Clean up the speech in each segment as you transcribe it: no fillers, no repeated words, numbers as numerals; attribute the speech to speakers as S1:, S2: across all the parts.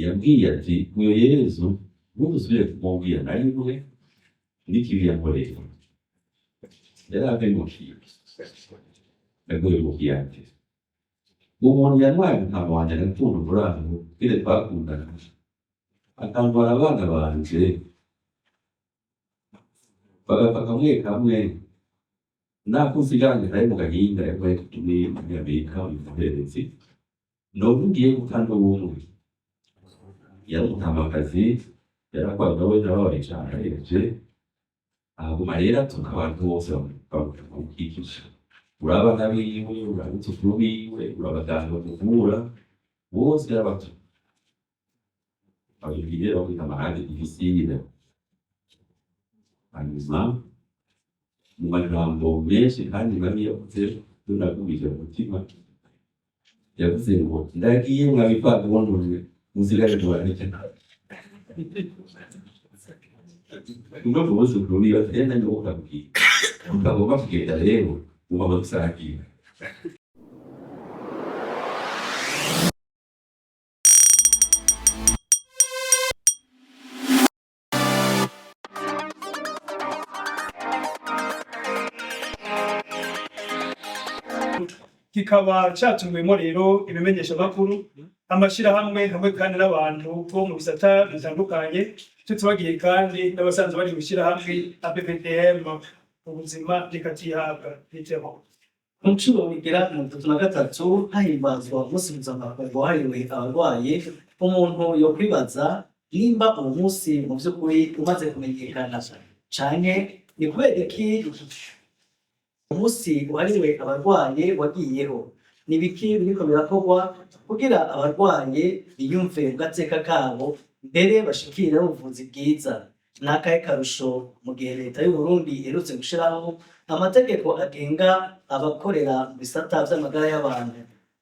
S1: yambwiye ati uyu Yezu ntuzusubire kumubwira na rimwe n'ikibi yankoreye. Yari abimukiye yaguye mubwiye ati umuntu yantwaye umutama wanjye agatunga umurango twire twakundana akantwara abana banje bagapfa kamwe kamwe nakusigaranye kari mu gahinga yabaye kutumye Amerika umuherezi novugiye gutanga ubumwe yari umutamakazi yarakwaga nawe nababaye cyane ahereje ahaguma rero atuka abantu bose bamukikije urabana biwe urabitsukuru biwe urabaganga bamuvura bose arabato abibwire bakwita amahanga difficile hanyuma mu majambo menshi kandi mabi yavuze tunagumije umutima yavuze ngo ndagiye mwabipanga ubonye muzigare tubareke umwe mu buzukuru biwe atenda ngo ukabwira ukagomba kugenda rero uba gusangira
S2: kikaba cyatumwemo rero ibimenyesha makuru amashirahamwe hamwe kandi n'abantu bo mu bisata bitandukanye tubagiye kandi n'abasanzwe bari gushyira hamwe ABPDM ubuzima bikatihabwa biteho
S3: mu nshuro igera 33 hahimbazwa umunsi mpuzamahanga wahariwe abarwaye. Umuntu yo kwibaza nimba uwo munsi mu by'ukuri umaze kumenyekana canke ni kubera iki umunsi wahariwe abarwaye wagiyeho, ni biki biriko birakorwa kugira abarwaye biyumve ugateka kabo mbere bashikira ubuvuzi bwiza. Nakaye karusho mu gihe leta y'u Burundi iherutse gushiraho amategeko agenga abakorera mu bisata vy'amagara y'abantu.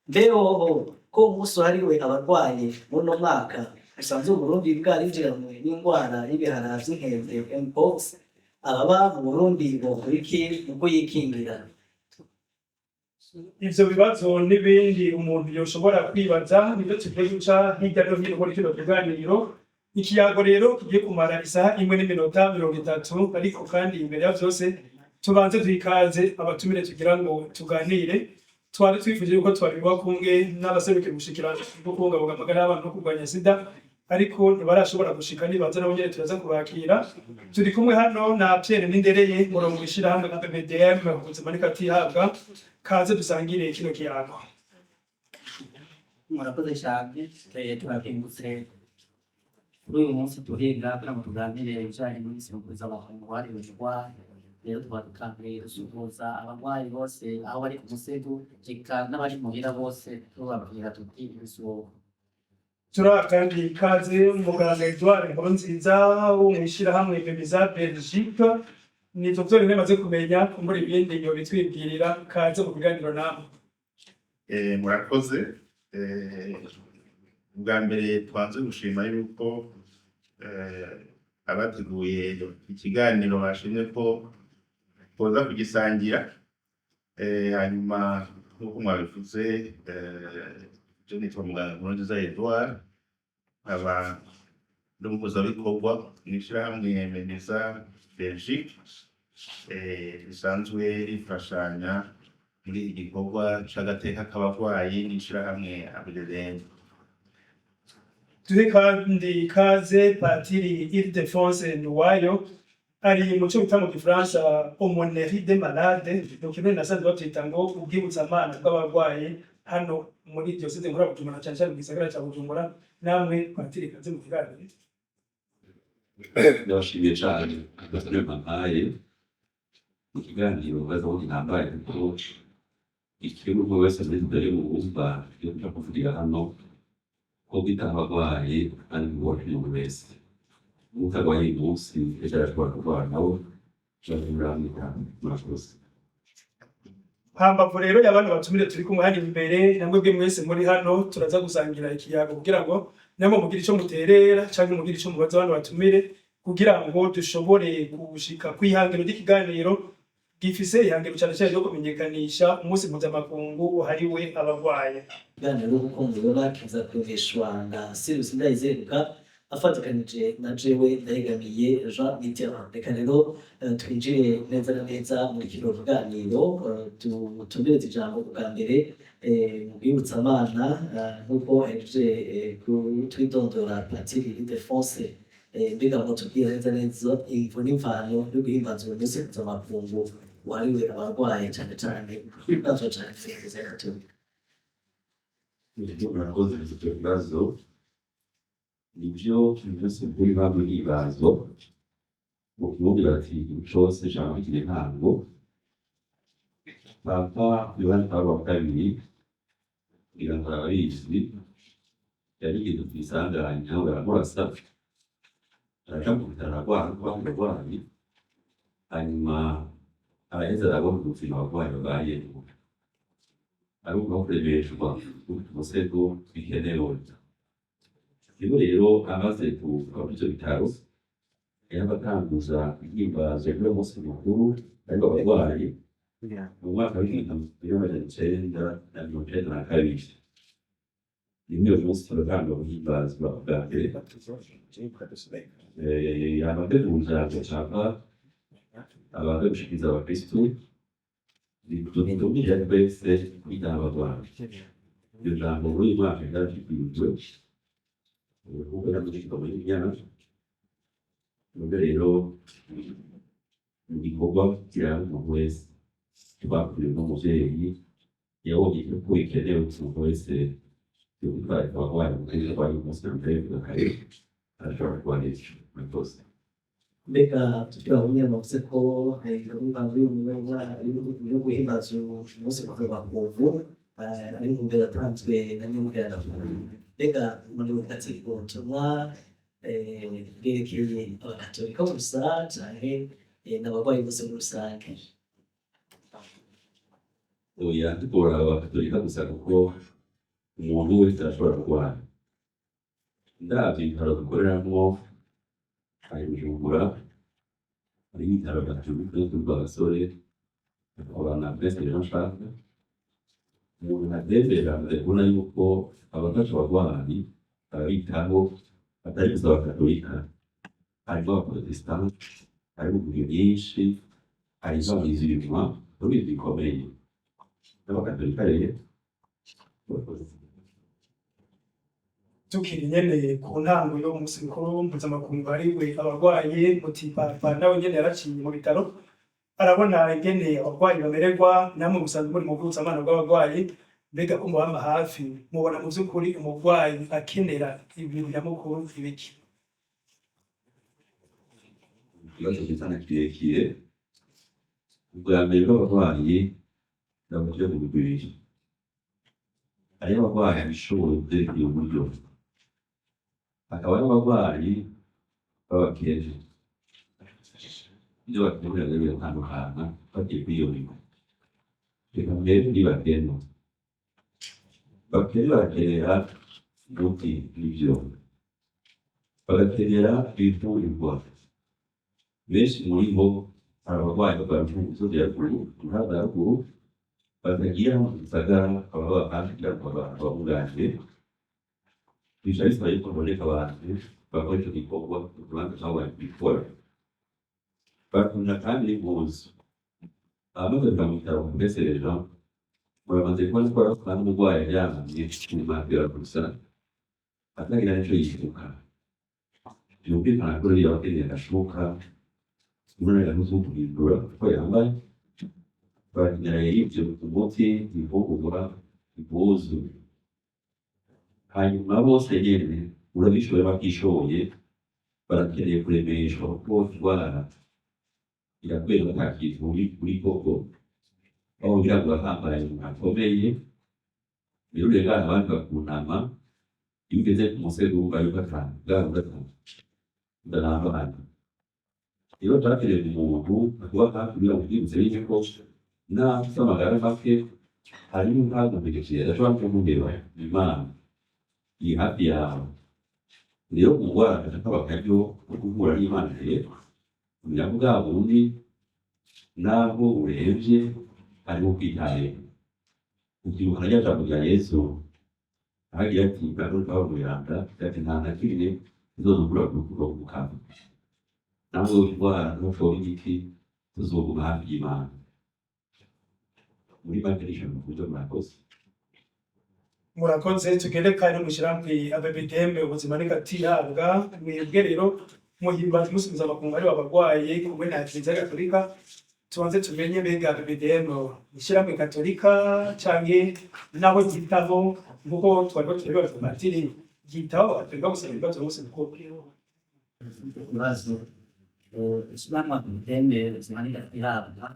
S3: Mbehoho ko umunsi wahariwe abarwaye muri uno mwaka bisanzwe u Burundi bwarinjiranwe n'indwara y'ibihara vy'inkende mpox, ababa mu Burundi bokora iki uko yikingira?
S2: Ivyo bibazo n'ibindi umuntu yoshobora kwibaza nibyo tugiye guca hirya no hino muri kino kiganiro. Ikiyago rero kigiye kumara isaha 1:30, ariko kandi imbere ya vyose tubanze twikaze abatumire tugira ngo tuganire. Twari twifuje yuko twariwa kumwe n'abaserukira ubushikiranganje bwo kubungabunga amagara y'abantu no kurwanya sida, ariko ntibarashobora gushika nibaza nabo nyene turaza kubakira. Turi kumwe hano na Pierre Nindereye murongo w'ishirahamwe ABPDM ubuzima bikatihabwa. Kaze dusangire kino kiyago.
S3: Murakoze cyane twakingutse kuri uyu munsi tuhiga kugira ngo tuganire ibijanye n'imisi mukuriza abantu wahariwe indwara. Rero tubakangurira gusuhuza abarwayi bose aho bari ku musego eka n'abari muhira bose tubabwira tuti ibisuho.
S2: Kandi kaze muganga Edouard Nkurunziza wo mwishirahamwe Bemiza Belgique. Ni Dr. Nemaze kumenya muri ibindi yo bitwibwirira. Kaze mu biganiro namwe.
S4: Murakoze. Ubwa mbere twanze gushima yuko abateguye ikiganiro bashimye ko poza kugisangira. Hanyuma nk'uko mwabivuze je nitwa muganga Nkurunziza Edouard, aba n'umuhuzabikorwa mw'ishirahamwe Bemiza Belgique risanzwe rifashanya muri igikorwa c'agateka k'abarwayi n'ishirahamwe ABPDM.
S2: Turi kandi kaze Patiri Ildefonse Nduwayo ari mu cyo bita mu Gifaransa aumônerie des malades, donc kimwe nasanzwe batita ngo ubwibutsamana bw'abarwayi hano muri diocese nkuru ya Bujumbura cyane cyane mu gisagara cya Bujumbura. Namwe Patiri kaze mu kiganiro.
S1: ndabashimiye cyane agasore mpaye mu kiganiro bazaho intambaye kuko ikirugo wese ndetse mu bumva yo kuvugira hano ko bita abarwayi kandi bose wese utarwaye umunsi ejo arashobora kurwara nawe jaburamika murakoze.
S2: Hambavu rero y'abantu batumire turi kumwe hano imbere, namwe bwe mwese muri hano turaza gusangira ikiyago kugira ngo namwe mugira ico muterera cyangwa mugira ico mubaza abantu batumire kugira ngo dushobore gushika kwihangiro ry'ikiganiro gifise ihangiro cane cane ryo kumenyekanisha umunsi mpuzamakungu wahariwe abarwaye.
S3: Ikiganiro n'urukundo rero kiza kuremeshwa na Sirius Ndayizeruka afatikanije na jewe Ndayegamiye Jean Mitterrand. Reka rero twinjire neza na neza muri kino kiganiro, tuberetse ijambo bwa mbere mu bwibutsamana nk'uko ahejeje twidondora Patiri Ildefonse. Mbega ngo tubwire neza neza imvo n'imvano yo guhimbaza uyu munsi mpuzamakungu wahariwe abarwaye cane cane ibibazo cane vy'inzego.
S1: Murakoze icyo kibazo nibyo byose kuri bamwe n'ibibazo mu kuvuga ati cyose cyangwa kiri ntabwo papa Yohani Pawulo wa kabiri kugira ngo ababizi yarigeze ku isanganya baramurasa araja mu bitaro arwaye hanyuma araheza arabona ubuzima abarwayi babayemo ariko kuremeshwa umusego bikenewe. Iyo rero amaze kuva muri ivyo bitaro yabatanguza ihimbazo ry'umunsi mukuru ariko abarwayi mu mwaka w'1992. Rimwe uyu munsi turatanga guhimbazwa bwa mbere amateguza gushaka abantu gushikiriza abakristu bitumije twese kwitaba abarwayi. Iryo jambo muri uyu mwaka ryarashyikirijwe ubu yarashyikirijwe muri Nyana. Nubwo rero mu gikorwa kiranga umuntu wese twakuriwe n'umuvyeyi yabonye ko bikenewe umuntu wese yitwaye abarwayi mu gihe barwaye umunsi wa mbere kare arashobora kubanisha murakoze.
S3: Mbega turabonye amavuze ko gahunda yo guhimbaza umunsi mpuzamakungu ari intumbero yatanzwe na nyamugara. Mbega muri bukati ubutumwa bwerekeye abakatolika gusa canke n'abarwayi bose muri rusange?
S1: Oya dukora abakatolika gusa kuko umuntu wese arashobora kurwara. Ndavye ibitaro dukoreramwo hari Bujumbura, hari ibitaro gatolika rw'abasore, abana bese rero nshaka umuntu adebera ndabona yuko abafasha abarwayi ababitaho atari gusa abakatolika, harimo abaprotestante, harimo uburyo bwinshi, harimo abizirima n'ibintu bikomeye. N'abakatolika rero
S2: Tukiri nyene ku ntango yo munsi mukuru mpuzamakungu wahariwe abarwaye, muti papa nawe nyene yaraciye mu bitaro arabona ingene abarwayi bamererwa, namwe musanzwe muri mu bwuzamana bw'abarwayi. Mbega ko mubama hafi mubona mu vy'ukuri umurwayi akenera ibintu nyamukuru ibiki?
S1: ikibazo kitana kirekire. Ubwa mbere bw'abarwayi n'uburyo bubiri. Hariho abarwayi bishoboye vyerekeye uburyo, hakaba n'abarwayi b'abakene. Ivyo bakenera rero biratandukana bagiye kwiyoneka. Reka mbere kuri bakene. Bakene barakenera umuti n'ivyo, bagakenera ibivurirwa. Benshi muri bo hari abarwayi barwara mu misozi ya ruguru, intara ya ruguru, batagira mu gisagara ababa hafi kugira ngo babunganire. Bica bisaba yuko haboneka abantu bakora ico gikorwa mu kibanza c'aho babikora. Bakunda kandi n'impuzu. Abamaze kuja mu bitaro kubesereja muramaze kubona ko barakora n'umurwayi aryamye mu matera gusa atagira n'ico yifuka. Vyumvikana ko rero abakeneye agashuka umuntu yamuzukurindura kuko yambaye, barakenera ivyo umuti, ibifungurwa, impuzu. Hanyuma bose nyene urabishoboye batishoboye barakeneye kuremeshwa kuko indwara irakwega nta kintu uri koko, aho kugira ngo bahambaye umuntu akomeye rero urengana abandi bakunama. Iyo ugeze ku musego ubaye ugatanga udanamba abandi. Rero twakeneye umuntu kuba hafi kugira ngo twibutse bine ko n'abafite amagara make harimo ntagumbegekeye adashobora kumubwira Imana iri hafi yawe. Rero umurwayi ashaka akaryo ko guhura n'Imana rero kugira ngo bwa bundi naho urebye ariho kwitayeho ukibukana rya jambo rya Yesu ahagira ati ngaruka muyanda ati nta na kimwe uzozugura kuva ku kanwa nawe urwara n'ushobora igiti tuzoguma hafi y'Imana muri make n'ijambo kuburyo murakoze.
S2: Murakoze tugende kandi mushiramwe ABBDM ubuzima n'igatihabwa mwebwe rero muhimbaza musubiza abakungu ari abagwaye kumwe na Kiliziya Gatolika tubanze tumenye mbega ABBDM ishiramwe Gatolika canke naho gitaho nkuko twariko turibaza matiri gitaho atega gusaba ibibazo bose biko
S3: ibibazo ishyirahamwe ABBDM ubuzima n'igatihabwa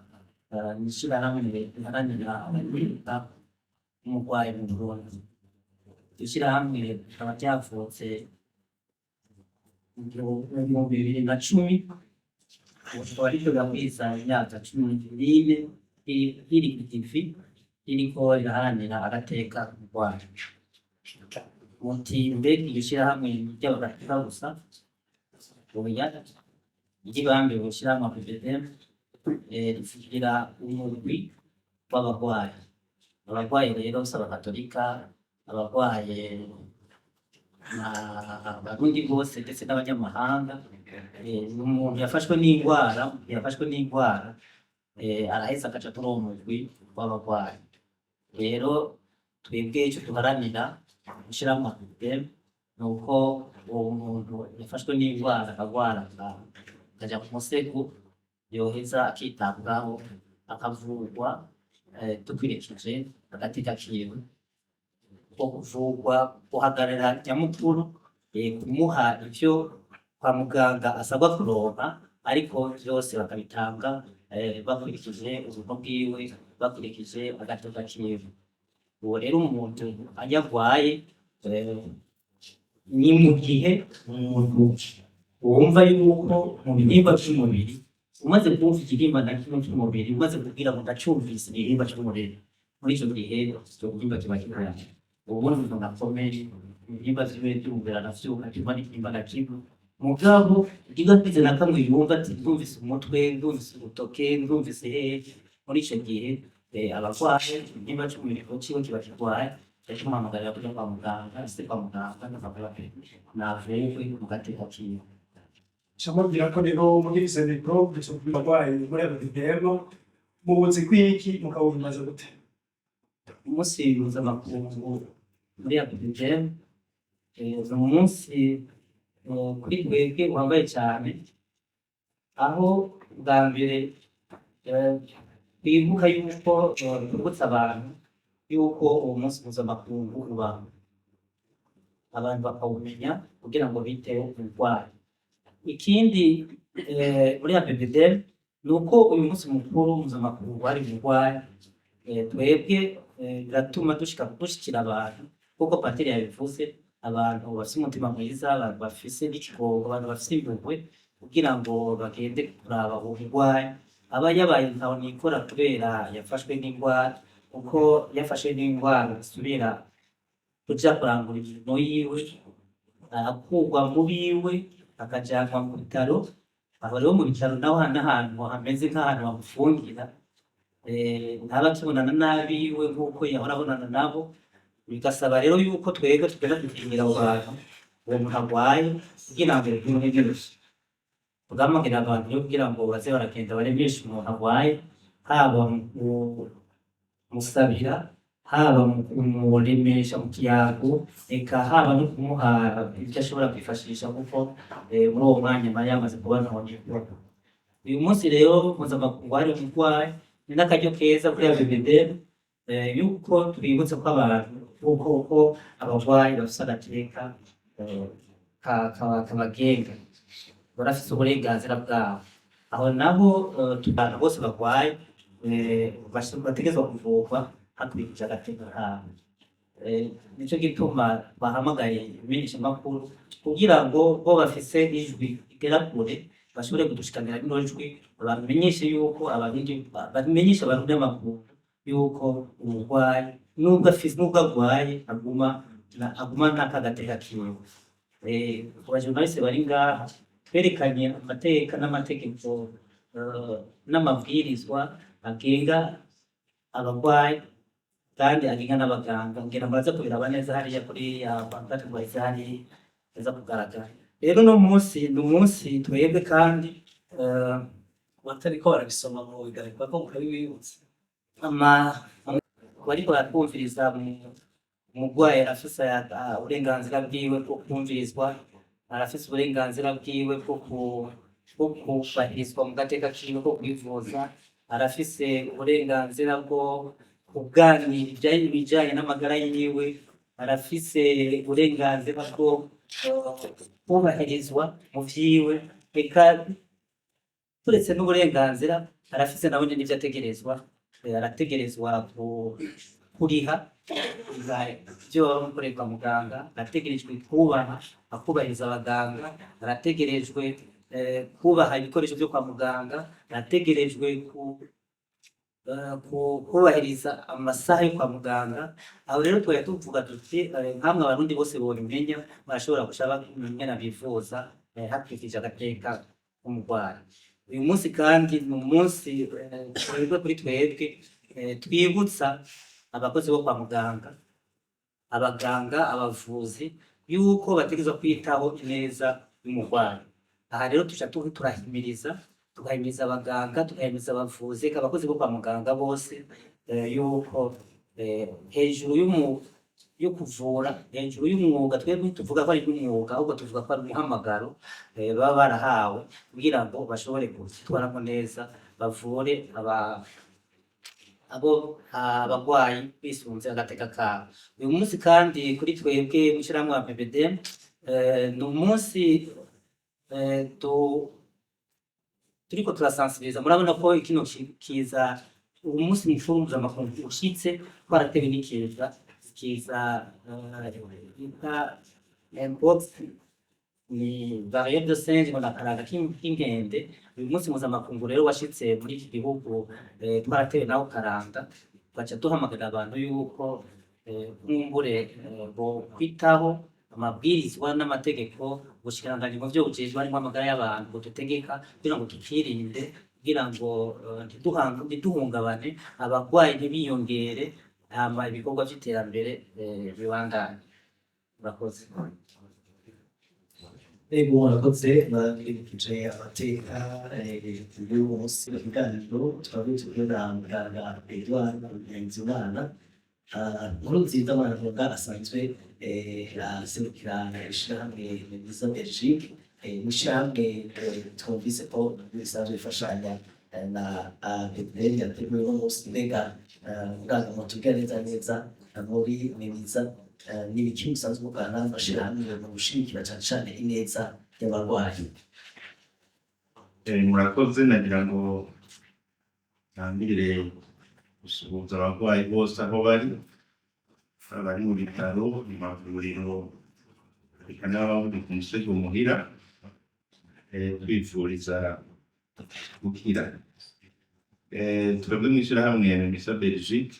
S3: ni ishyirahamwe riharanira abarinda umurwayi mu Burundi. Ishyirahamwe rikaba ryavutse mu 2010 rikaba rivuga kwiza imyaka 14 riri ku kivi ririko riraharanira agateka k'umurwayi. Muti mbega iryo shyirahamwe ry'abagatolika gusa oya ryibambe gushyirahamwe ABBDM rivugira umurwi w'abarwayi. Abarwayi rero si abagatolika, abarwaye abarundi bose ndetse n'abanyamahanga. Umuntu yafashwe n'indwara araheza agaca kuri uwo murwi w'abarwayi. Rero twebwe icyo duharanira gushyiramo ABBDM ni uko uwo muntu yafashwe n'indwara akagwara akajya ku musego yoheza akitabwaho akavurwa dukurikije agateka kiwe ko kuvurwa guhagarara nyamukuru kumuha ivyo kwa muganga asabwa kuronka ariko byose bakabitanga bakurikije ubuzima bwiwe bakurikije agateka kiwe. Uwo rero umuntu anyagwaye ni mu gihe umuntu wumva yuko mu bihimba by'umubiri umaze kumva igihimba na kimwe cy'umubiri umaze kubwira ngo ndacyumvise igihimba cy'umubiri muri icyo gihe icyo gihimba kiba kikora ubundi umuntu akomeye ibihimba by'umubiri aravyuka kiba n'igihimba na kimwe mugabo igafite na kamwe yumva ati ndumvise umutwe ndumvise urutoke ndumvise hehe muri icyo gihe abarwaye igihimba cy'umubiri kiba kiba kirwaye yamuhamagarira kujya kwa muganga ese kwa muganga n'akavuga navuwe mu gateka kiwe.
S2: Shamubwira ko rero muri Senegro barwaye muri ABBDM mubuzi kwiki mukawumaze gute
S3: umunsi mpuzamakungu muri ABBDM ni umunsi kuri twebwe uhambaye cyane aho bwa mbere twibuka yuko twibutsa abantu yuko uwo munsi mpuzamakungu uba abantu bakawumenya kugira ngo biteho umurwayi. Ikindi muri ABBDM ni uko uyu munsi mukuru mpuzamakungu wari umurwayi twebwe biratuma dushikira abantu kuko patiri yabivuze abantu bafite umutima mwiza abantu bafise n'ikigongo abantu bafite impuhwe kugira ngo bagende kuraba umurwayi aba yabaye ntaho nikora kubera yafashwe n'indwara kuko yafashwe n'indwara asubira kuja kurangura imirimo yiwe akurwa mu biwe akajanwa mu bitaro. Aho rero mu bitaro naho n'ahantu hameze nk'ahantu bamufungira ntaba akibonana n'abiwe nk'uko yahora abonana nabo, bigasaba rero yuko twebwe tugenda dukingira abo bantu uwo muntu arwaye kugira ngo bimwegereze tugamagirira abantu yo kugira ngo baze baragenda baremeshe umuntu arwaye haba mu musabira haba mu kumuremesha mu kiyago eka haba no kumuha ibyo ashobora kwifashisha kuko muri uwo mwanya mari yamaze kuba none. Uyu munsi rero mpuzamakungu wari umurwayi ni n'akaryo keza kuri ABBDM yuko twibutse ko abantu uko abarwayi bafite agateka kabagenga barafite uburenganzira bwabo. Aho naho abantu bose barwaye bategerezwa kuvurwa hakurikije agateka kabo. Nicyo gituma bahamagaye imenyeshamakuru kugira ngo bo bafise ijwi rigera kure bashobore kudushikanira rino jwi bamenyeshe yuko bamenyesha abarundi amakuru yuko umurwayi nubwo arwaye aguma n'akagateka kiwe. Ku bajournaliste bari ngaha twerekanye amateka n'amategeko n'amabwirizwa agenga abarwayi kandi agenga n'abaganga ngira muraza kubiraba neza hariya kuri pancarte hari neza kugaragara. Rero no munsi ni umunsi twebwe kandi batariko barabisoma mu bigaragara ko mukabibibutsa bariko baratwumviriza umurwayi arafise uburenganzira bwiwe bwo kumvirizwa, arafise uburenganzira bwiwe bwo kubahirizwa mu gateka kiwe ko kwivuza, arafise uburenganzira bwo kuganira ibijanye n'amagara yiwe, arafise uburenganzira bwo kubahirizwa mu vyiwe, eka turetse n'uburenganzira arafise nawe n'ivyo ategerezwa, arategerezwa kuriha ivyo bamukorera kwa muganga, arategerejwe kubaha akubahiriza abaganga, arategerejwe kubaha ibikoresho vyo kwa muganga, arategerejwe kubahiriza amasaha yo kwa muganga. Aho rero twari tuvuga tuti nkamwe abarundi bose bobimenya barashobora gushaba ingene bifuza hakurikije agateka k'umurwayi. Uyu munsi kandi ni umunsi twebwe kuri twebwe twibutsa abakozi bo kwa muganga, abaganga, abavuzi yuko bategerezwa kwitaho ineza y'umurwayi. Aha rero tuca turahimiriza abaganga, tugahimiriza abavuzi, abakozi bo kwa muganga bose yuko hejuru yo kuvura, hejuru y'umwuga, twebwe tuvuga ko ari umwuga ahubwo tuvuga ko ari umuhamagaro baba barahawe kugira ngo bashobore kwitwaramo neza, bavure abarwayi bisunze agateka kabo. Uyu munsi kandi kuri twebwe mw'ishirahamwe wa PPD ni umunsi turiko turasansibiriza. Murabona ko kino kiza umunsi mukuru mpuzamakungu ushitse twaratewe n'ikiza bita mpox, ni variole de singe ngo nakaraga k'inkende. Uyu munsi mpuzamakungu rero washitse muri iki gihugu twaratewe nawo karanda, tugaca duhamagarira abantu yuko nkumbure bo kwitaho amabwirizwa n'amategeko ubushikiranganji mu vyo bujejwe harimwo amagara y'abantu budutegeka kugira ngo tukirinde, kugira ngo ntiduhungabane, abarwayi ntibiyongere, hama ibikorwa vy'iterambere bibandanye. Murakoze.
S5: Murakoze mwibukije amateka y'uyu munsi w'ibiganiro twari tugenda muganga Edouard Nzimana. Nkuru nziza Maravuga asanzwe aserukira ishirahamwe Meza Belgique, ishirahamwe twumvise ko risanzwe rifashanya na PPD yateguye uno munsi. Mbega muganga mutubwira neza muri Meza n'ibiki musanzwe mukorana n'amashirahamwe mu gushigikira cane cane ineza y'abarwayi?
S4: Murakoze, nagira ngo ntangirire gusuhuza abarwayi bose aho bari mu bitaro, mu mavuriro, eka n'abandi ku musego muhira, twifuriza gukira. Twebwe mw'ishirahamwe Meza Belgique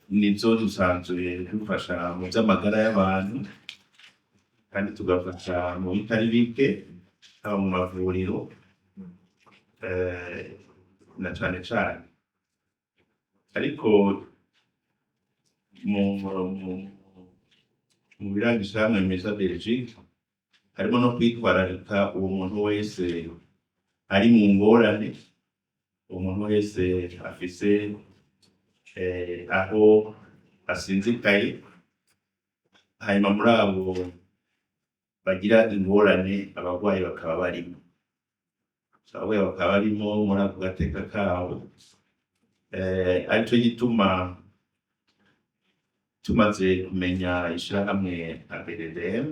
S4: nizo dusanzwe dufasha mu vy'amagara y'abantu kandi tugafasha mu bitari bike, haba mu mavuriro na cane cane. Ariko mu biranga ishirahamwe Meza Belgique harimo no kwitwararika uwo muntu wese ari mu ngorane, uwo muntu wese afise aho asinzikaye, hanyuma muri abo bagira ingorane abarwayi bakaba barimo muri ako gateka kabo. Arico gituma tumaze kumenya ishirahamwe ABDDM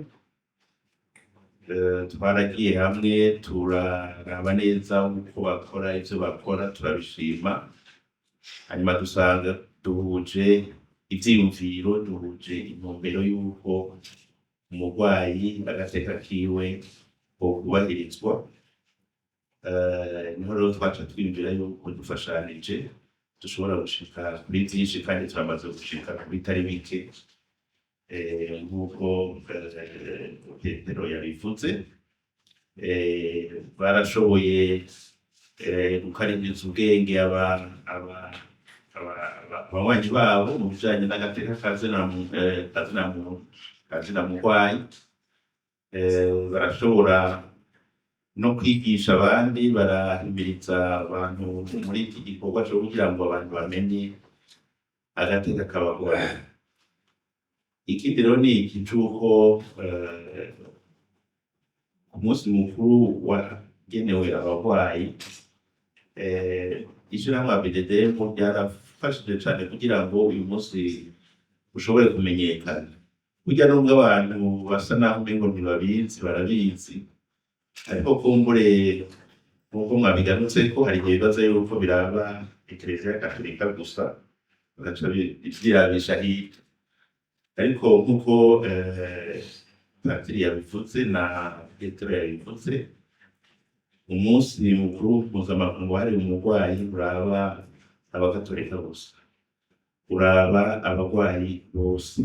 S4: twaragiye hamwe turaraba neza uko bakora, ivyo bakora turabishima, hanyuma dusanga duhuje ivyiyumviro, duhuje intumbero y'uko umurwayi agateka kiwe kubahirizwa. Niho rero twaca twiyumvira yuko dufashanije dushobora gushika kuri vyinshi, kandi turamaze gushika ku bitari bike nk'uko Petero yabivuze. barashoboye gukaririza ubwenge abanywanyi babo mu bijanye n'agateka kazina mugwayi, barashobora no kwigisha abandi, barahimiriza abantu muri iki gikorwa cyo kugira ngo abantu bamenye agateka k'abagwayi. Ikindi rero ni iki c'uko ku munsi mukuru wagenewe abagwayi, ishirahamwe ABDDM ryarafashije cane kugira ngo uyu munsi ushobore kumenyekana. Burya nubwo abantu basa naho umengo ntibabizi, barabizi, ariko kumbure nkuko mwabigarutse ko hari igihe bibaza yuko biraba Eklezia Gatolika gusa, bagaca birabisha hirya. Ariko nkuko Patiri yabivuze na Petero yabivuze, umunsi mukuru mpuzamakungu wahariwe umugwayi uraba abagatolika gusa, uraba abagwayi bose,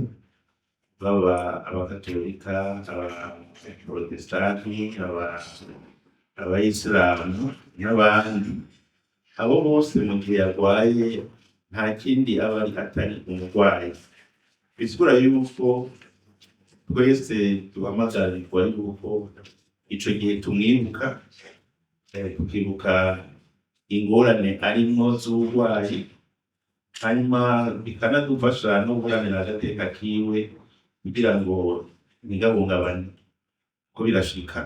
S4: baba abagatolika, abaprotestanti, abayisilamu n'abandi. Abo bose mu gihe yarwaye nta kindi aba ari atari umugwayi. Bisigura yuko twese duhamagarirwa yuko ico gihe tumwibuka, tukibuka ingorane arimwo z'uburwayi, hanyuma bikanadufasha no guharanira agateka kiwe kugira ngo ntigahungabane. Ko birashoboka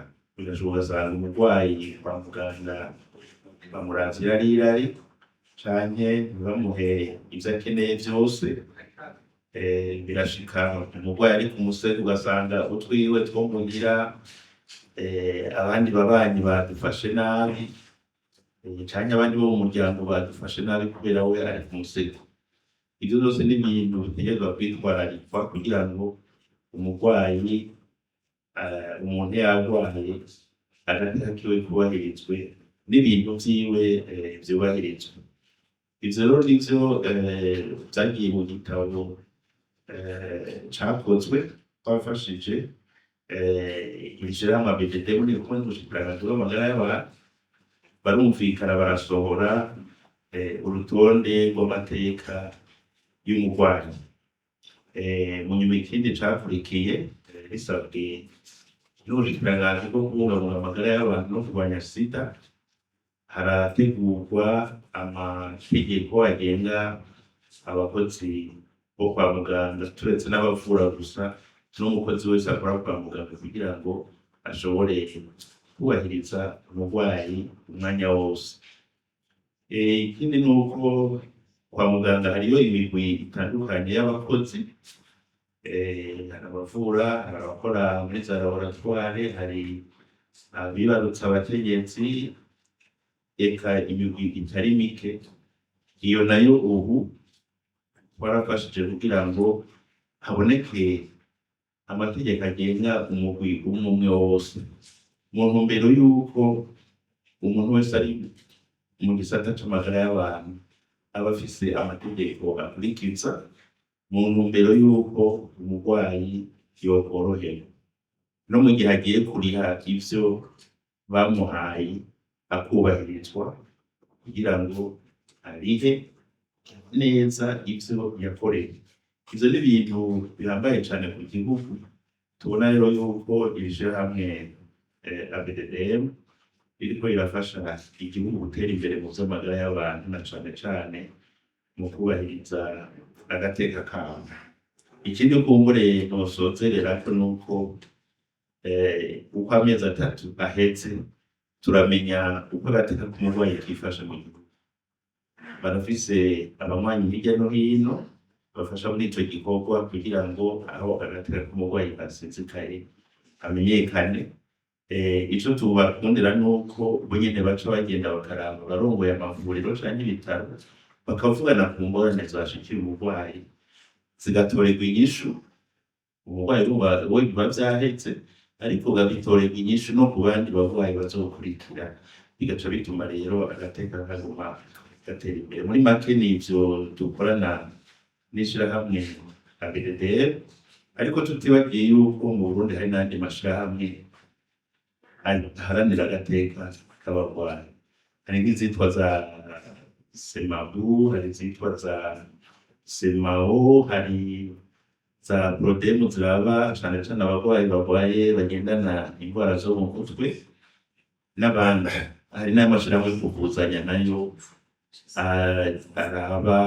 S4: usanga umurwayi kwa muganga bamuravye irari canke ntibamuhe ivyo akeneye vyose. Birashika umurwayi ari ku musego ugasanga utwiwe two muhira abandi babanyi badufashe nabi, canke abandi bo mu muryango badufashe nabi kubera we ari ku musego. Ivyo vyose ni ibintu bitegerezwa kwitwararikwa kugira ngo umurwayi, umuntu yarwaye, agateka kiwe kubahirizwe n'ibintu vyiwe vyubahirizwe. Ivyo rero nivyo vyagiye mu gitabo cakozwe, twafashije ishirahamwe ABDDM n'ibikundi gushikirana amagara y'abantu, barumvikana barasohora urutonde rw'amateka y'umurwayi. Mu nyuma ikindi cakurikiye bisabwe n'ubushikiranganji bwo kubungabunga amagara y'abantu no kurwanya sida, harategurwa amategeko agenga abakozi bo kwa muganga, turetse n'abavura gusa n'umukozi wese akora kwa muganga kugira ngo ashobore kubahiriza umurwayi umwanya wose. Ikindi ni uko kwa muganga hariyo imigwi itandukanye y'abakozi, hari abavura, hari abakora muri za laboratoire, hari abibarutsa abategetsi, eka imigwi itari mike. Iyo nayo ubu twarafashije kugira ngo haboneke amategeko agenga umugwi umwe wose, mu ntumbero yuko umuntu wese ari mu gisata c'amagara y'abantu aba afise amategeko akurikiza, mu ntumbero yuko umurwayi yokoroherwa no mu gihe agiye kuriha ivyo bamuhaye akubahirizwa kugira ngo arihe neza ivyo yakoreye. Ivyo ni ibintu bihambaye cane ku gihugu. Tubona rero yuko iri shirahamwe ABDDM ririko rirafasha igihugu gutera imbere mu vy'amagara y'abantu, na cane cane mu kubahiriza agateka kabo. Ikindi kumbure nosozererako nuko uko amezi 3 ahetse turamenya uko agateka k'umurwayi kifashe mu gihugu. Barafise abanywanyi hirya no hino bafasha muri ico gikorwa kugira ngo aho agateka k'umurwayi gasesekaye amenyekane. Ico tubakundira nuko bo nyene baca bagenda bakaraba barongoye amavuriro canke ibitaro, bakavugana ku ngorane zashikiye umurwayi, zigatorerwa inyishu. Umurwayi we biba vyahetse, ariko gabitorerwa inyishu no ku bandi barwayi bazokurikira, bigaca bituma rero agateka kaguma gatera imbere. Muri make nivyo dukorana n'ishirahamwe ABDDM, ariko tutibagiye yuko mu Burundi hari n'andi mashirahamwe haranira agateka k'abarwayi. Hari nk'izitwa za Semabu, hari izitwa za Semao, hari za Prodemu ziraba cane cane abarwayi barwaye bagendana indwara zo mu mutwe n'abandi. Hari n'amashirahamwe yo kuvuzanya nayo araba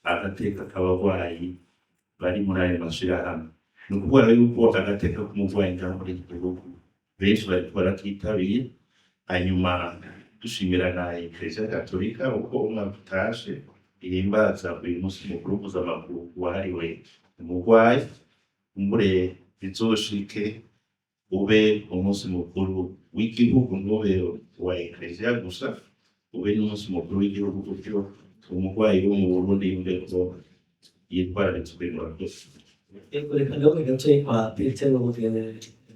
S4: agateka k'abarwayi bari muri ayo mashirahamwe. Ni ukuvuga yuko agateka k'umurwayi ngaha muri iki gihugu benshi bariko barakitabira, hanyuma dushimira na Eklezia Gatolika uko umwaka utashe ihimbaza uyu munsi mukuru mpuzamakungu wahariwe umurwayi. Kumbure bizoshike ube umunsi mukuru w'igihugu, ntube wa Eklezia gusa, ube n'umunsi mukuru w'igihugu, kuko umurwayi wo mu Burundi yumve ko yitwararitse murakoze.
S5: reka ngaho gato kwa Petero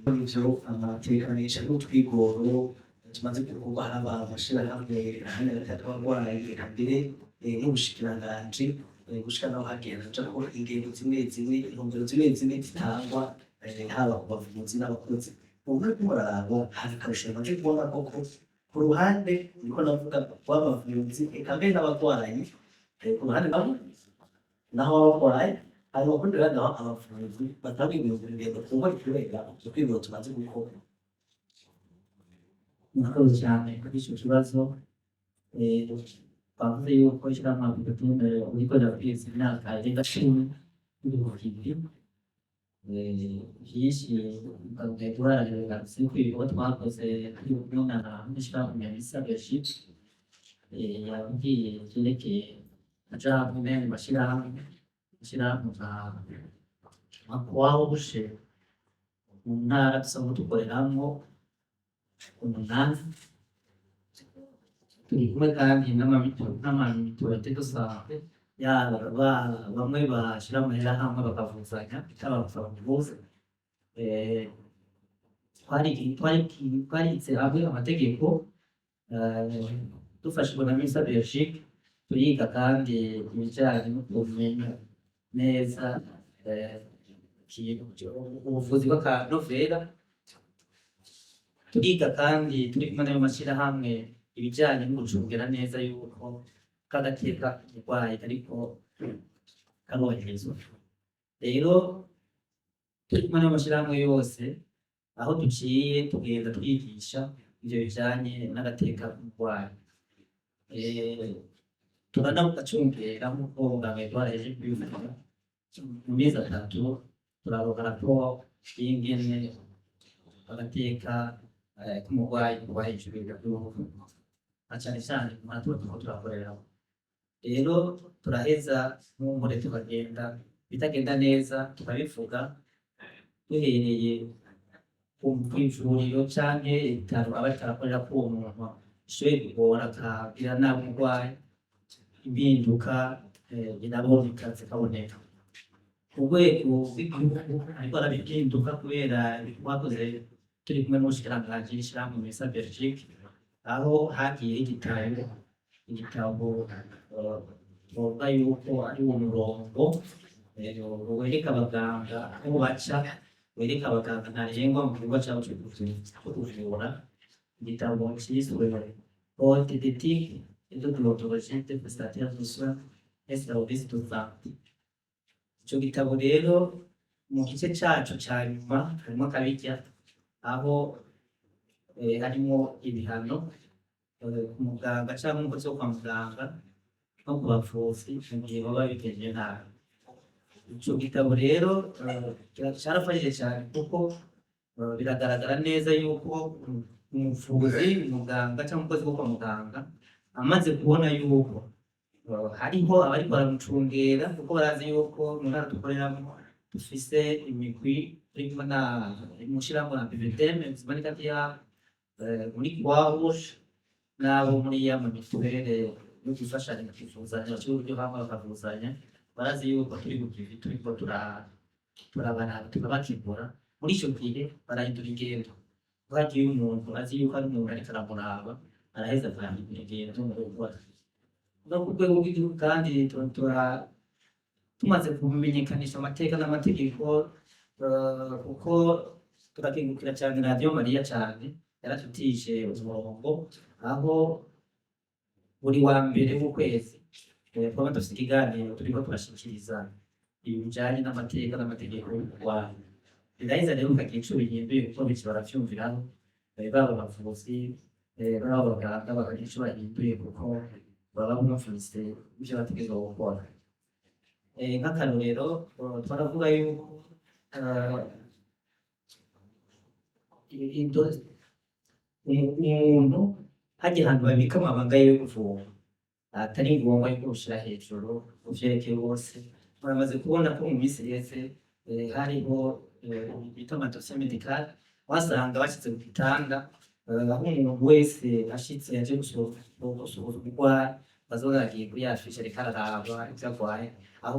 S5: ivyo amatekanisha n'utwigoro tumaze gukorwa haba amashirahamwe ahantu abarwayi mbere n'ubushikiranganji gushika naho hagenda ko ingendo zimwe intumbero zimwe zitangwa haba ku bavuzi n'abakozi. Ubu murarabo hari akarusho maze kubona koko ku ruhande niko navuga rw'abavuzi eka mbere n'abarwayi, ku ruhande naho abarwayi hari ubundi rero abavuzi batanga ibintu bigenda kuba kubera ukwibiro tumaze gukora. Murakoze cyane kuri icyo kibazo. Bavuze yuko ishyirahamwe bigatuma wikorera kwiza imyaka irenga 10 y'ubuvuzi byinshi guharanira ibikorwa twakoze kuri kumwe n'ishyirahamwe ya Misabeshi yabwiye cyerekeye aja hamwe mu mashyirahamwe waho bushe mu ntara dusanzwe dukoreramo umunani. Turi kumwe kandi n'amamitorite dusanzwe yaba bamwe bashyira amahera hamwe bakavuzanya bitababuza bavuze. Twaritse hamwe amategeko dufashijwe na Misabeshi, turiga kandi ibijyanye no kumenya neza ubuvuzi bw'akanovera. Turiga kandi turi kumwe n'ayo mashyirahamwe ibijyanye no gucungira neza yuko kagateka umurwayi ariko karoherezwa. Rero turi kumwe n'ayo mashyirahamwe yose, aho duciye tugenda twigisha ibyo bijyanye n'agateka k'umurwayi. Turanagacungera nk'uko muganga yitwareje kubivuga. Mu mezi 3 turaroga raporo y'ingene agateka k'umurwayi hejuru y'ubuvuzi na cyane cyane mu maturuka turakorera. Rero turaheza nk'umure tukagenda bitagenda neza tukabivuga duhereye ku ivuriro canke ibitaro abatarakorera ko uwo muntu ishoboye kugora akagira nabi umurwayi, impinduka inaboneka zikaboneka ku rwego rw'igihugu, ariko arabihinduka kubera twakoze turi kumwe n'ubushikiranganji n'ishyirahamwe Misabeshi, aho hagiye igitabo tuvuga yuko ari uwo murongo wereka abaganga aho baca, wereka abaganga ntarengwa mu gikorwa cyabo cyo kuvura. Igitabo cyiswe Code d'éthique et de déontologie des prestataires de soins et services de santé. Icyo gitabo rero mu gice cyacu cya nyuma harimo kabijya aho harimo ibihano ku muganga cyangwa umukozi wo kwa muganga no ku bavuzi mu gihe baba bigenje nabi. Icyo gitabo rero cyarafashije cyane kuko biragaragara neza yuko umuvuzi, umuganga cyangwa umukozi wo kwa muganga amaze kubona yuko hariho abari baramucungera, kuko barazi yuko mu ntara dukoreramo dufise imigwi irimo mushyirahamwe na PVDM zimanika muri Croix-Rouge n'abo muri ya mituwere yo gufashanya mu kwivuzanya cy'uburyo hamwe bakavuzanya. Barazi yuko turi kugivi turiko turabakivura. Muri icyo gihe barahindura ingendo, hagiye umuntu azi yuko ari umuntu ariko aramuraba araheza akahindura ingendo mu gukora no ku rwego rw'igihugu. Kandi tumaze kumenyekanisha amateka n'amategeko, kuko turakengukira cyane radiyo Mariya cyane yaratutije umurongo aho buri wa mbere w'ukwezi twaba dufite ikiganiro turiko turashikiriza ibintu bijanye n'amateka n'amategeko y'u Rwanda. Biraheza rero ukagira ico bihinduye kuko benshi baravyumviraho, baba abavuzi, baba abaganga bakagira ico bahinduye kuko baba bumvise ivyo bategerezwa gukora. Nk'akarorero twaravuga yuko umuntu hajya ahantu babika amabanga yo kuvoma atari ngombwa yuko ushira hejuru uvyerekeye bose. Muramaze kubona ko mu minsi iheze hariho bita amadosiye medikale wasanga bashyize ku gitanda aho umuntu wese ashitse yaje gusohoza umurwayi bazoragiye kuri ya fiche ariko araraba ivyo arwaye. Aho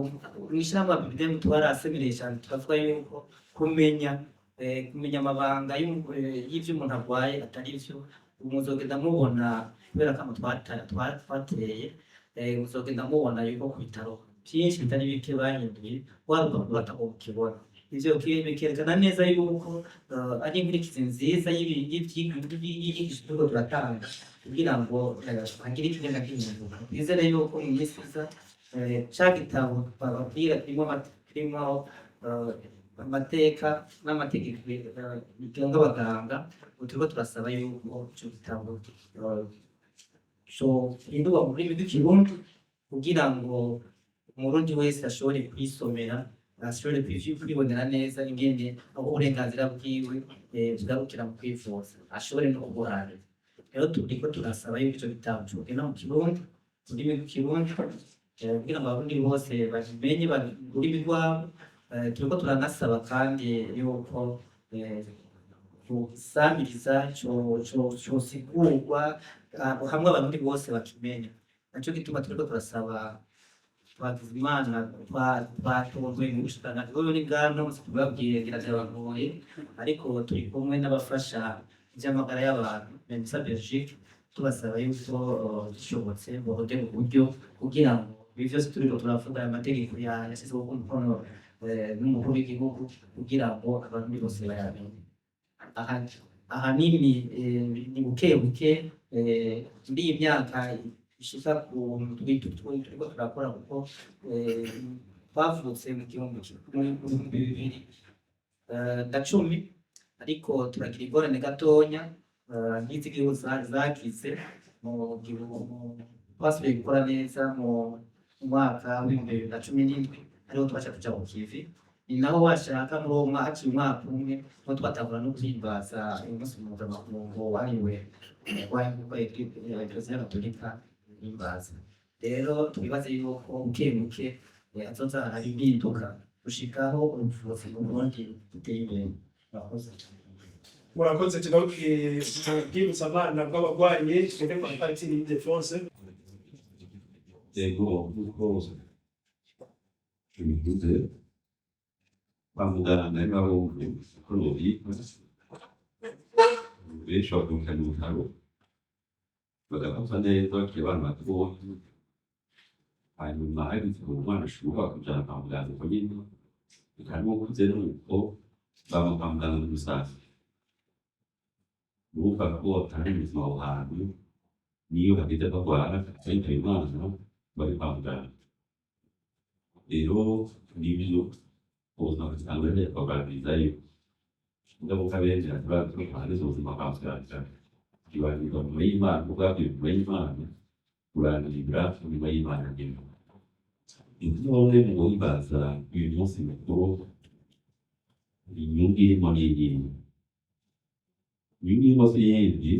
S5: mw'ishirahamwe Abidemu twarasemereye cane tukavuga yuko kumenya amabanga y'ivyo umuntu arwaye atari vyo muzogenda mubona kubera ko twateye muzogenda mubona yuko ku bitaro vyinshi bitari bike bahinduye waruka batakubona. Ivyo bikerekana neza yuko ari inkurikizi nziza y'inyigisho turiko turatanga kugira ngo hagire ikigenda gihinduka. Twizere yuko mu minsi iza ca gitabo bababwira kirimwo amateka n'amategeko bigenga abaganga, turiko turasaba yuko ico gitabo cohindurwa mu rurimi rw'ikirundi kugira ngo umurundi wese ashobore kwisomera, ashobore kwibonera neza ingene aho uburenganzira bwiwe bugarukira mu kwivuza, ashobore no kubuharanira. Rero turiko turasaba yuko ico gitabo cogenda mu kirundi, mu rurimi rw'ikirundi kugira ngo abarundi bose babimenye ururimi rwabo. Turiko turanasaba kandi yuko cosambiriza cosigurwa hamwe abarundi bose bakimenya. Naco gituma turiko turasaba Twagizimana twatonzwe mu bushikiranganji bw'inganda tubabwiye biragoye, ariko turi kumwe n'abafasha ivy'amagara y'abantu Mensa Belgique tubasaba yuko bishobotse bohode mu buryo kugira ngo ibi vyose turiko turavuga aya mategeko yashyizweho umukono n'umukuru w'igihugu kugira ngo abarundi bose bayamenye. Ahanini ni bukebuke muri iyi myaka ishika ku turiko turakora kuko twavutse mu gihumbi bibiri na cumi, ariko turagira ingorane gatonya nk'izi gihugu zagize mu gihugu twasubiye gukora neza mu mwaka w'ibihumbi bibiri na cumi n'indwi ariho twaca tuja ku kivi. Ni naho washaka muri uwo mwaka haciye umwaka umwe niho twatangura no guhimbaza umunsi mpuzamakungu wahariwe Eklezia Gatolika guhimbaza. Rero twibaze yuko bukebuke hazoza hari impinduka gushikaho ubuvuzi mu Burundi buteye imbere.
S2: Murakoze bwibutsa abana bw'abarwayi twebwe kwa Patiri Ildefonse.
S1: Yego kuko tubivuze kwa muganga nibo urubi benshi bakumvikana mu bitaro bagafata neza bakiri abana batoya, hanyuma hagize umwana ashobora kujana kwa muganga uko nyene bikarimo kuze nuko baba kwa muganga muri rusange. Urumva ko atari ubuzima aho hantu niyo hageze barwara bitwaye umwana bari kwa muganga. Rero nivyo ubuzima butanguranye twaganirizayo ingaruka benshi baravuga ko hanze ubuzima bwa muganga kibanirwa nyuma y'Imana, ubwabyo nyuma y'Imana burangira nyuma y'Imana nyine. Intore mu guhimbaza uyu munsi mukuru inyungu irimo n'iyindi. Inyungu irimo si yindi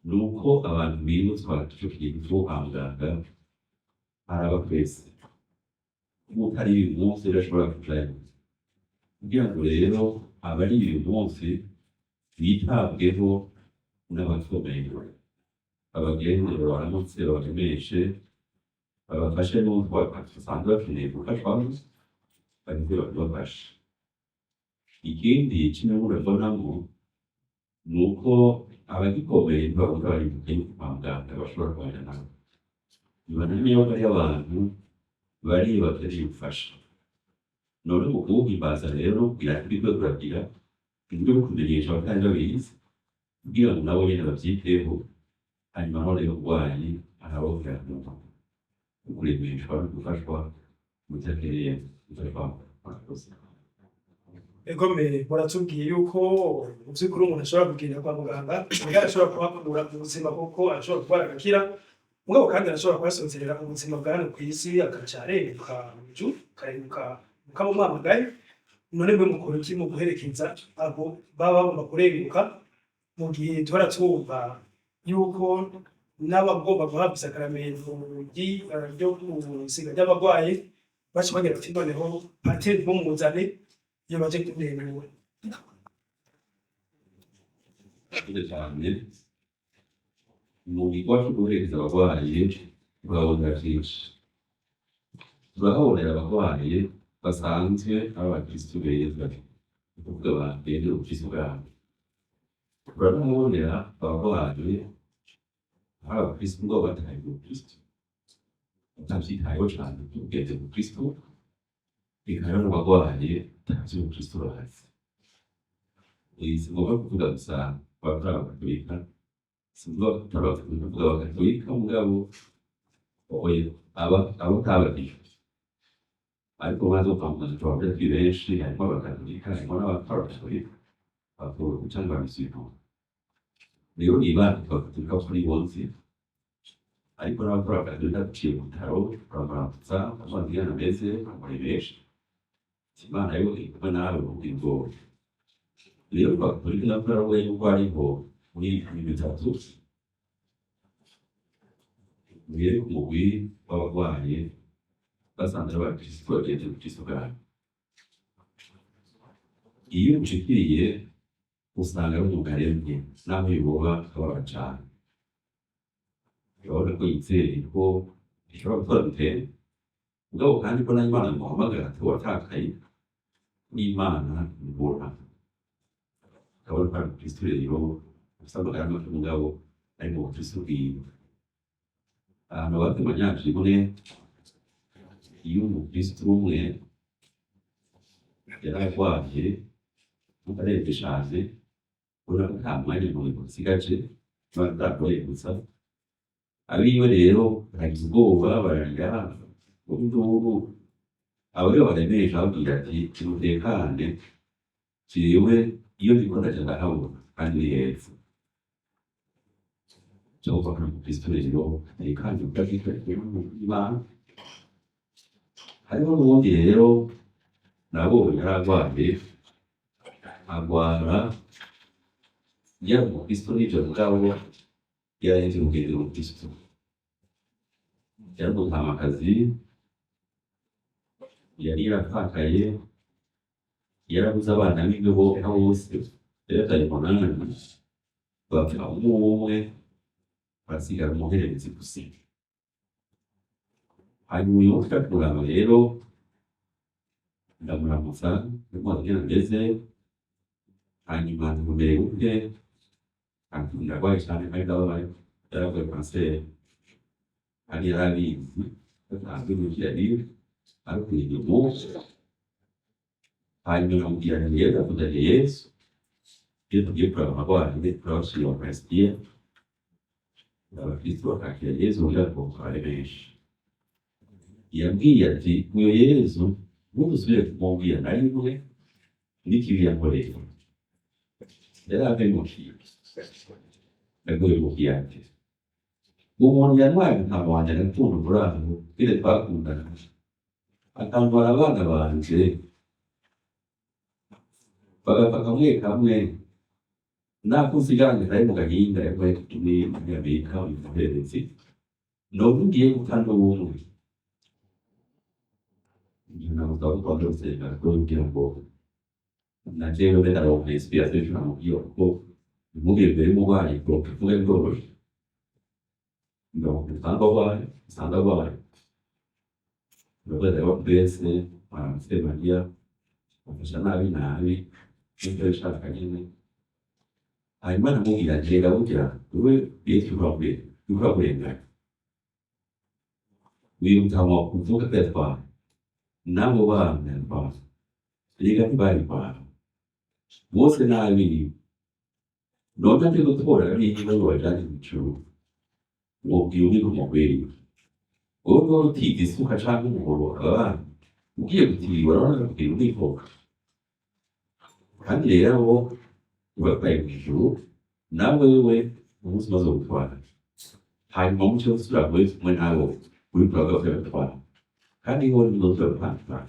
S1: ni uko abantu bibutswa ico kintu co kwa muganga araba twese. Nk'uko ari uyu munsi birashobora kujayo kugira ngo rero abari uyu munsi bitabweho n'abakomeye, abagendere baramutse babaremeshe, babafashe n'utwo basanzwe bakeneye gufashwa bahite babafashe. Ikindi kimwe murabonamo ni uko abagikomeye ntibavuga bari mu gihugu kwa muganga bashobora kubana nabo. Ibona niyo bari abantu bari bakeneye ubufasha. None mu kuwuhimbaza rero birahita turagira uburyo bwo kumenyesha abatari babizi kugira ngo nabo nyene bavyiteho hanyuma none urwayi arabokera kuremeshwa no gufashwa mu vyakeneye gufashwa murakoze.
S2: egome muratubwiye yuko mu by'ukuri umuntu ashobora kugenda kwa muganga muganga ashobora kuhakura mu buzima kuko ashobora kurwara agakira mugabo kandi arashobora kuhasozerera mu buzima bwa hano ku isi agaca arenguka mu ijuru akarenguka mukamumwamagaye. none mwe mukora iki mu guherekeza abo baba bagomba kurenguka mu gihe duhora twumva yuko n'abagomba guhabwa isakaramentu ryo gusiga ry'abarwayi baca bagira ati noneho pateri mumuzane iyo baje kurengura.
S1: Murakoze cyane. Mu gikorwa cyo guhereza abarwayi turabona byinshi. Turahabonera abarwayi basanzwe abakristu beza kuvuga bagendera ubukristu bwabo. Turahabonera abarwayi abakristu ngo bataye ubukristu batabyitayeho cyane ubwenge ubukristu bikaba n'abarwayi batazi ubukristu bazi. Si ngombwa kuvuga gusa abakatolika, si ngombwa kuvuga abakatolika mugabo abatabatijwe ariko maze ukamenya twavuga ko benshi harimo abakatolika harimo n'abakatolika bakuru cyangwa abisibo. rero niba abakatolika kuri bonse ariko n'abakora abakatolika duciye mu bitaro turabaramutsa ababwirana beze muri benshi imana yo ikumwe nawe ubwo rero abakatolika n'abakora we yuko ariho muri ibi bitatu biri ku mugwi w'abarwayi basanze abakristo bagenzi ubukristo bwabo. Iyo ushikiriye usanga ari umuntu aremye naho yoba akababara cane urabona ko yizeye ko ishobora gukora bitera mugabo kandi ko n'Imana imuhamagara ati watakaye n'Imana ibura urabona ko ari umukristo rero usanga ari umugabo ari mu bukristo bwiwe. Ahantu batema nyinshi imwe iyo umukristo umwe yararwaye ukarebye cyane urabona ko nta mwanya munini usigaje batarwaye gusa abiwe rero baragize ubwoba bararira ubu abari baremesha babwira ati timutekane jewe iyo ndiko ndaja ndahabona kandi ni heza cyangwa ko umukristo rero atekanye ubwagitwe n'Imana. Hariho n'ubundi rero nabonye yararwaye agwara yari umukristo n'ivyo mugabo yarahenze umugenzi umukristo yari umutamakazi yari yaratakaye yarabuze abana biwe bose yarataye umunani bapfa umwe barasigara umuhererezi gusa. hanyuma uyu munsi turaraba rero ndamuramutsa ndamubwira ingene ameze hanyuma ntumere gute ndarwaye cyane kandi ndababaye yararwaye kanseri kandi yarabizi asanzwe n'ivyo yariwe ariko uyu munsi hanyuma namubwira nti rero ndakuzaniye Yesu iyo tugiye kuraba abarwayi turabashira Eucharistia abakristo bakakira Yesu kugira ngo babe benshi. Yambwiye ati uyo Yesu ntusubire kumubwira na rimwe n'ikibi yankoreye yari abemukiye ndagoye mubwira ati umuntu yantwaye umutama wanjye agatunga umurango bire twakundana akantwara abana banje bagapfa kamwe kamwe nakusigaranye kari mu gahinda yabaye kutumye Amerika umuhererezi novugiye gutanga ubumwe namusaba ko gusenga kugira ngo najewe ndaronka inspiration y'umubyo ko umubiri mbere y'umurwayi ko kuvuga bworoshye usanga abaye urabona ko twese baramutse Mariya bafasha nabi n'ibyo bishaka nyine. hanyuma namubwira ati reka burya wowe Yesu urakurenganya wiyumvamo kuvuga ko yatwaye nabo bana yatwaye reka ntibari kwawe bose nabi none byo gutora niba wajyanye mu ijuru ngo uri umugweri wowe niba utiga isuka cyangwa umuhoro abana ugiye gutibwa urabona kugira unikoka kandi rero abo urakaye mu ijuru nawe wewe umunsi umaze gutwara hanyuma mu cyo usura muri kumwe nabo uri kuragaruka gutwara kandi wowe ndozo gutwara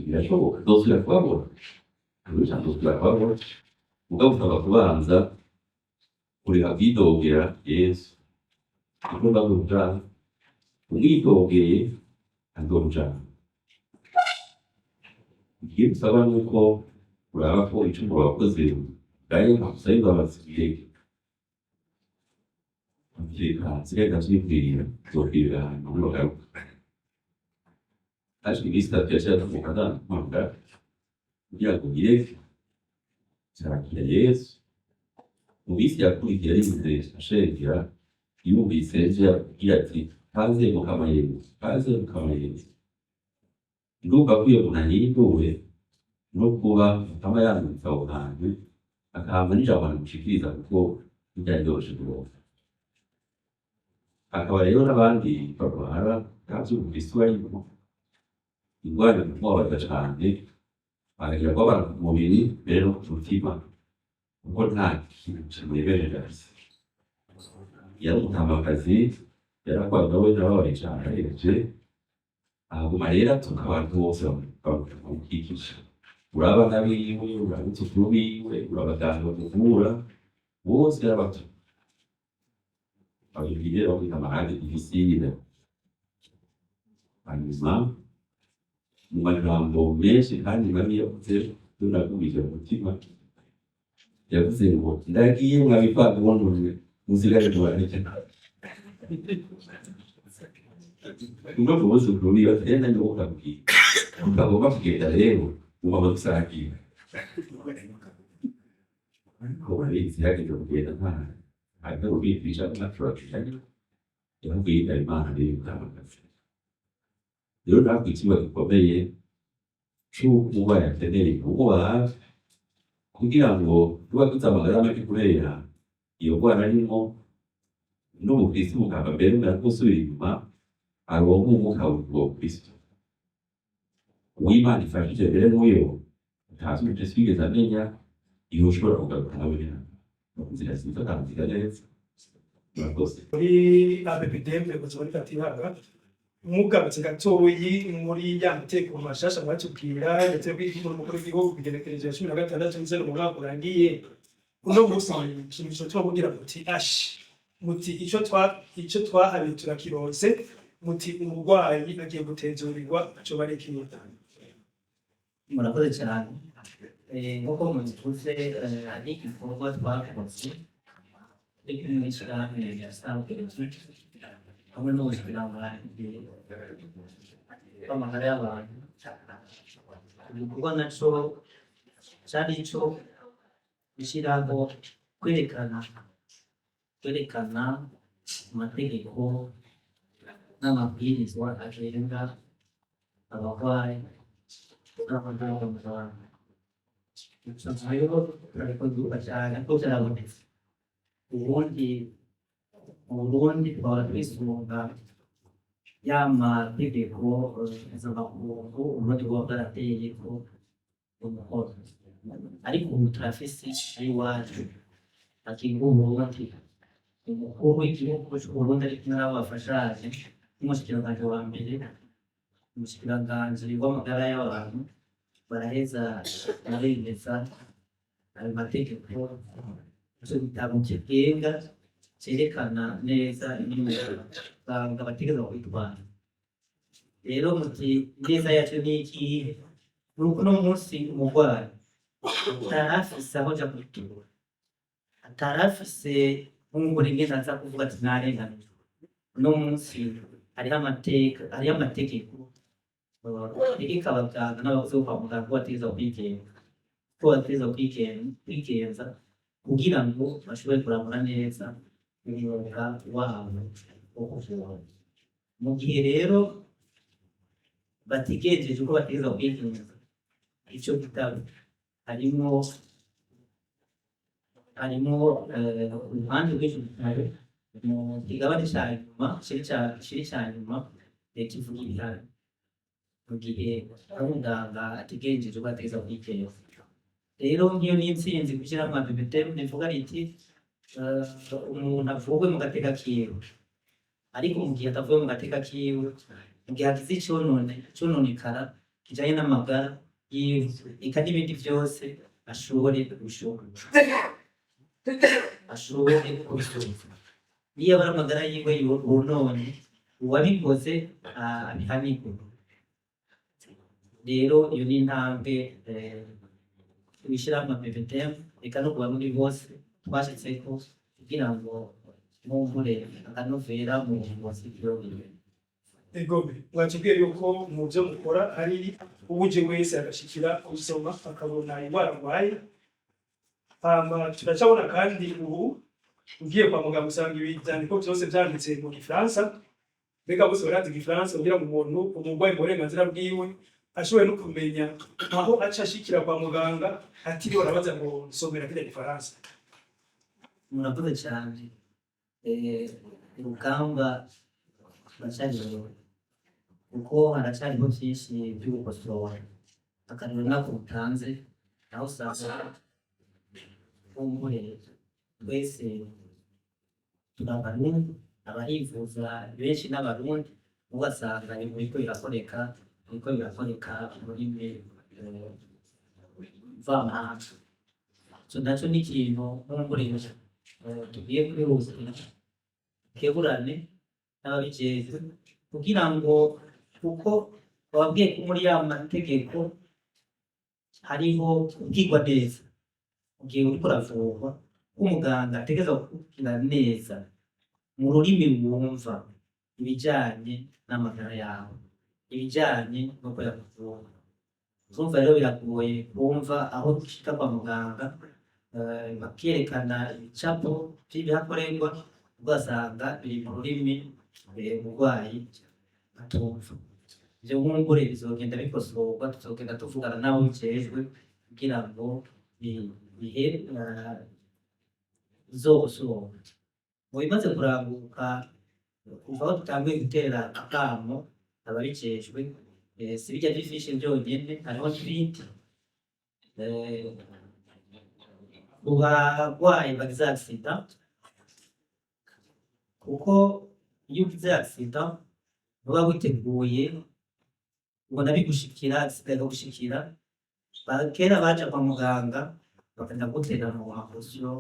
S1: birashoboka ndosubira kubabona ndosubira kubabona mugabo usaba kubanza kureka kwidogera Yesu kuko ndagujana umwidogeye andorujana igihe usaba nuko uraba ko icyo wakoze bwaye nkakusaba imbabazi bireke nsigaye nzikwirira zokwirira ahantu bagaruka aje iminsi itatu yashaka kumukana mpamvu kugira ngo bireke cyakira Yesu mu minsi yakurikiye ari ashengera yumvise agira ati kaze mukama Yesu kaze mukama Yesu ndumva ko iyo umuntu ahinduwe no kuba aba yanditse aho hantu akahava n'ijambo amushikiriza kuko byaryoshye kuronka akaba rero n'abandi barwara kabyumvise uwarimo indwara imubabaza cyane bakagira ko abantu ku mubiri mbere no ku mutima kuko nta kintu kimureberera yari umutamakazi yarakwaga we n'ababaye cyane ahereje ahaguma rero atuka abantu bose bamukikije urabana biwe urabitsukuru biwe urabaganga bamuvura bose yarabatuka babibwire bamwita amahanga difficile hanyuma mu magambo menshi kandi mabi yavuze tunagumije mu mutima yavuze ngo ndagiye mwabivanga ubonye muzigare mubareke ubwo bwose kurubiye batenda ngo ukabwira ukagomba kugenda rero ugomba gusangira ko barizi yageze kugenda nta hanyuma ubitwisha n'aturashije yabwira Imana rero utamakazi rero ntabwo ikiba gikomeye cy'ukuba yakeneye kuba hafi kugira ngo tuba dufite amagara make kubera iyo ndwara arimo n'ubukristo bukaba mbere mbere gusubira inyuma aronka umwuka w'ubwo Kristo uw'Imana ifashije rero n'uyo utazi icyo twigeze amenya iyo ushobora kugaruka nawe mu nzira nziza kandi nziza neza murakoze
S2: muri ABPDM ubuzima bw'Ifatiraga mugarutse gatoyi muri ya mateko mashasha mwatubwira ndetse n'umukuru w'igihugu kugerekereje 16 nzero mu mwaka urangiye uno munsi ikintu cyo kugira muti muti icyo twahawe turakironse muti umurwayi agiye gutenzurirwa cyo barekeye
S5: murakoze cyane nk'uko muzivuze hari igikorwa twakoze ariko n'ishyirahamwe rya Sangezi hamwe n'ubushikiranganji bw'amagara y'abantu igikorwa nacyo cyari icyo gushyiraho kwerekana amategeko n'amabwirizwa agenga abarwayi n'abaganga mu Rwanda rero ariko duka cyane ko byarabonetse ubundi mu Burundi twaba twisunga ya mategeko mpuzamakungu uburundi buba bwarateye ko umukono ariko ubu turafise iwacu akinga Uburundi umukuru w'igihugu cy'Uburundi ari kumwe n'abafashanye n'umushikiranganji wa mbere umushikiranganji w'amagara y'abantu baraheza baremeza ayo mategeko icyo gitabo kigenga cyerekana neza ingamba bategerezwa kwitwara rero muti neza yacu ni ikihe nuko uno munsi umurwayi atarafise aho aja kwitura atarafise nk'uko rimwe naza kuvuga ati narenganijwe uno munsi hariho amategeko tegeka abaganga n'abakozi bo kwa muganga ko bategerezwa kwigenza kugira ngo bashobore kurangura neza umwuga wabo wo kuvura mu gihe rero batigenjeje uko bategerezwa kwigenza icyo gitabo harimo harimo uruhande rw'ijuru mu kigabane cya nyuma kiri cya nyuma kivuga ibihari mu gihe ari umuganga ategereje ko ateza kwiteza. Rero ngiyo ni intsinzi gushyira mu BBTM nivuga riti umuntu avugwe mu gateka kiwe, ariko mu gihe atavuye mu gateka kiwe, mu gihe hagize icononekara kijanye n'amagara yiwe eka n'ibindi byose ashobore kubisubira. Niyo aba ari amagara yiwe yonone, uwabikoze abihanirwe. Rero iyo ni intambwe wishyira mu BBTM eka no ku barundi bose twashitseko kugira ngo nkumbure akanovera mu buvuzi bw'ibiro.
S2: Egome mwatubwiye yuko mu byo mukora hari ubuje wese agashikira gusoma akabona indwara arwaye. Turacabona kandi ubu ugiye kwa muganga usanga ibyandiko byose byanditse mu Gifaransa. Mbega bose barazi Igifaransa kugira ngo umuntu umurwayi mu burenganzira bwiwe ashoboye no kumenya aho aca ashikira kwa muganga atiriwe arabaza ngo nsomera kile Gifaransa.
S5: Murakoze cyane. Urugamba ruracyariho kuko haracyariho byinshi byo gukosora. Akarero nako utanze naho usanga umwe twese turabarundi abahivuza benshi n'abarundi ugasanga ibintu birakoreka muri vamahanga. So nacyo ni ikintu nk'umurinzi tugiye kwihuza keburane n'ababijejwe kugira ngo kuko bababwiye ko muri ya mategeko hariho kubwirwa neza. Mu gihe uriko uravurwa umuganga ategerezwa kukubwira neza mu rurimi wumva ibijanye n'amagara yawe, ibijanye n'uko yakuvura. Urumva rero biragoye kumva aho dushika kwa muganga bakerekana ibicapo by'ibihakorerwa ugasanga biri mu rurimi umurwayi atumva. Ivyo nk'umbure bizogenda bikosorwa, tuzogenda tuvugana n'abo bijejwe kugira ngo bihe bizokosorwa. Mu bimaze kuranguka kuva aho dutanguye gutera akamo ababijejwe, si birya vy'ifishi vyonyene, hariho n'ibindi ku barwayi bagize accident, kuko iyo ugize accident uba witeguye ubona bigushikira accident ikagushikira. Kera baja kwa muganga bakajya gutera mu maposiyo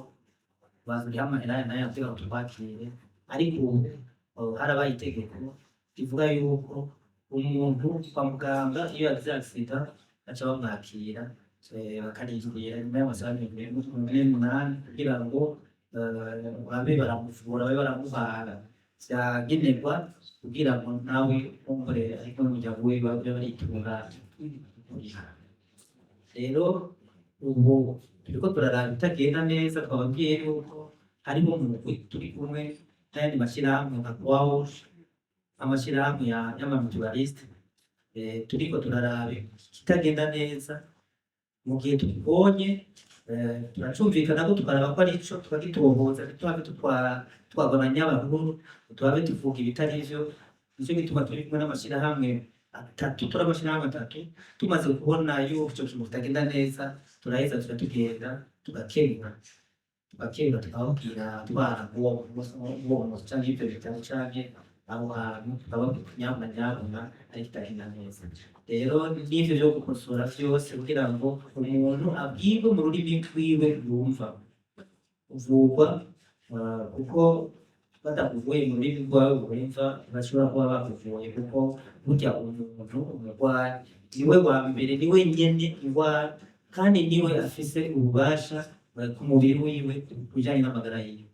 S5: bazuriha amahera nayo kugira ngo tubakire, ariko ubu harabaye itegeko rivuga yuko umuntu kwa muganga iyo yagize accident baca bamwakira bakarindira nyuma y'amasaha 48 kugira ngo babe baramuvura babe baramuhaga vyagenerwa kugira ngo nawe umure ariko n'umuryango we babe baritura. Rero ubu turiko turaraba bitagenda neza, twababwiye yuko harimo umugwi turi kumwe n'ayandi mashyirahamwe nka Croix-Rouge, amashyirahamwe y'amamutualiste, turiko turaraba kitagenda neza. Mu gihe tubibonye turacumvikana ko tukaraba ko ari ico tukagitohoza, ntitwabe twagabanya abahuru, twabe tuvuga ibitari vyo. Nicyo gituma turi kumwe n'amashyirahamwe atatu, amashyirahamwe atatu. Tumaze kubona yuko ico kintu kitagenda neza, turaheza turatugenda tugakebura tukababwira twara uwo canke ivyo bitabo canke aho hantu tukababwira nyabuna ariko kitagenda neza. Rero n'ivyo vyo gukosora vyose kugira ngo umuntu abwirwe mu rurimi rwiwe yumva uvurwa, kuko batakuvuye mu rurimi rwawe wumva bashobora kuba bakuvuye, kuko burya umuntu umurwayi niwe wa mbere, niwe nyene indwara, kandi niwe afise ububasha ku mubiri wiwe kujanye n'amagara yiwe.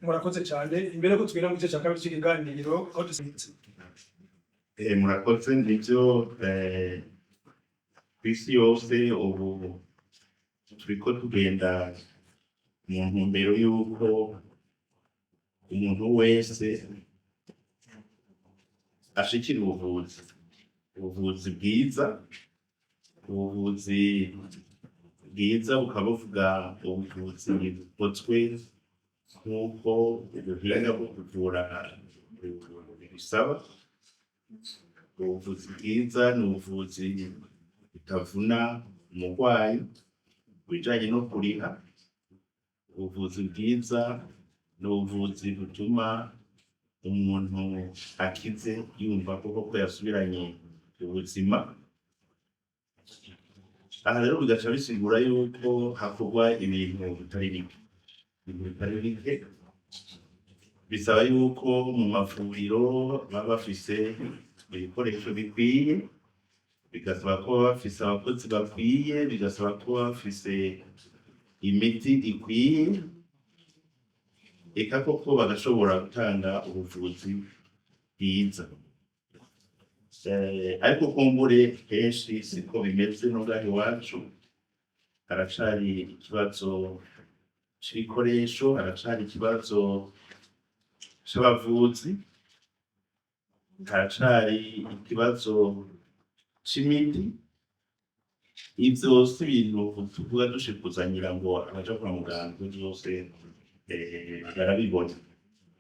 S2: Murakoze cyane. Imbere ko tugenda mu gice cya kabiri cy'ikiganiro aho dusimbutse
S4: murakoze. Nivyo kw'isi yose ubu turiko tugenda mu ntumbero y'uko umuntu wese ashikira ubuvuzi bwiza, ubuvuzi bwiza bukaba buvuga ubuvuzi bukozwe nk'uko ubuhinga bwo kuvura bisaba. Ubuvuzi bwiza ni ubuvuzi butavuna umurwayi ku bijanye no kuriha. Ubuvuzi bwiza ni ubuvuzi butuma umuntu akize yumva koko yasubiranye ubuzima. Aha rero bigaca bisigura yuko hakorwa ibintu bitari bike. Bisaba yuko mu mavuriro baba bafise ibikoresho bikwiye, bigasaba ko baba bafise abakozi bakwiye, bigasaba ko baba bafise imiti ikwiye, eka koko bagashobora gutanga ubuvuzi bwiza. Ariko kumbure kenshi siko bimeze no ngaha iwacu. Haracari ikibazo c'ibikoresho, haracari ikibazo c'abavuzi, haracari ikibazo c'imiti. Ivyo si ibintu tuvuga dushikuzanira ngo abaja kwa muganga vyose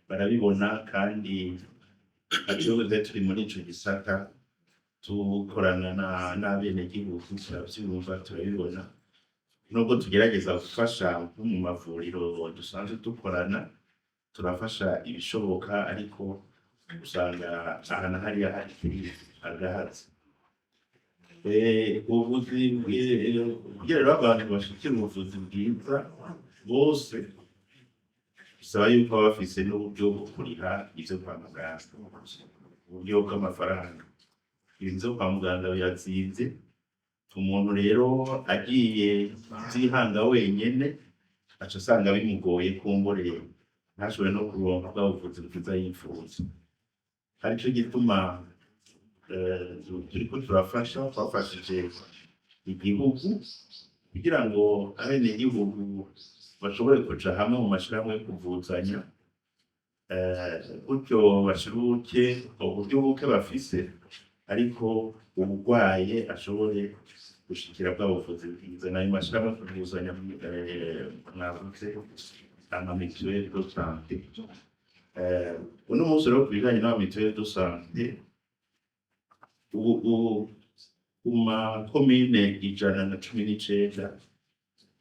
S4: barabibona kandi ajoze turi muri ico gisata tukorana n'abenegihugu turavyumva turabibona. Nubwo tugerageza gufasha nko mu mavuriro dusanzwe dukorana, turafasha ibishoboka, ariko usanga aha na hariya hari agahazi. Ubuvuzi kugira rero abantu bashikire ubuvuzi bwiza bose, bisaba yuko baba bafise n'uburyo bwo kuriha ivyo kwa muganga, uburyo bw'amafaranga. Ivyo kwa muganga birazimvye. Umuntu rero agiye vyihanga wenyene aca asanga bimugoye kumbure ntashobore no kuronka bwa buvuzi bwiza yifuza. Arico gituma turiko twafashije igihugu kugira ngo abenegihugu bashobore kuja hamwe mu mashirahamwe yo kuvuzanya, gutyo bashiruke uburyo buke bafise, ariko uburwaye ashobore gushikira bwa buvuzi bwiza. Nayo mashirahamwe yo kuvuzanya mwavuze ama mutuelle de santé. Uno munsi rero kubijanye n'ama mutuelle de santé, ubu ku makomine 119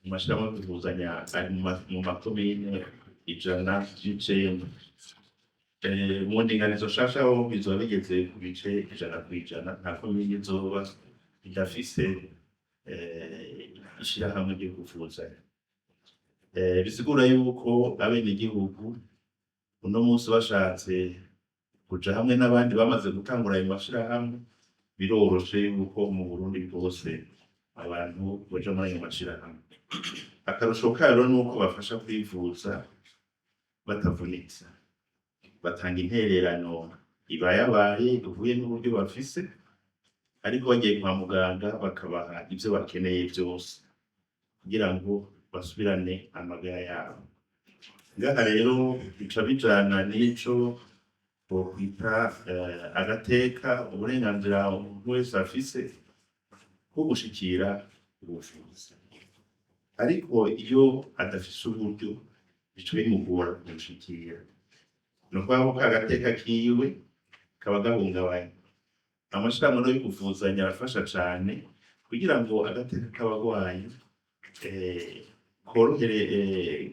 S4: mu mashirahamwe yo kuvuzanya ari mu makomine 109. Mu ndinganizo nshasha ho bizoba bigeze ku bice 100%. Nta komine izoba idafise ishirahamwe ryo kuvuzanya. Bisigura yuko abenegihugu uno munsi bashatse kuja hamwe n'abandi bamaze gutangura ayo mashirahamwe, biroroshe yuko mu Burundi bwose abantu baja muri ayo mashirahamwe. Akarusho kayo nuko bafasha kwivuza batavunitse, batanga intererano ibayabaye ivuye n'uburyo bafise, ariko bagiye kwa muganga bakabaha ivyo bakeneye vyose kugira ngo basubirane amagara yabo. Ngaha rero bica bijana n'ico twokwita agateka, uburenganzira umuntu wese afise bwo gushikira ubuvuzi. Ariko iyo adafise uburyo bica bimugora kumushikira, ni ukuvuga ko agateka kiwe kaba gahungabanye. Amashirahamwe yo kuvuzanya arafasha cane kugira ngo agateka k'abagwayi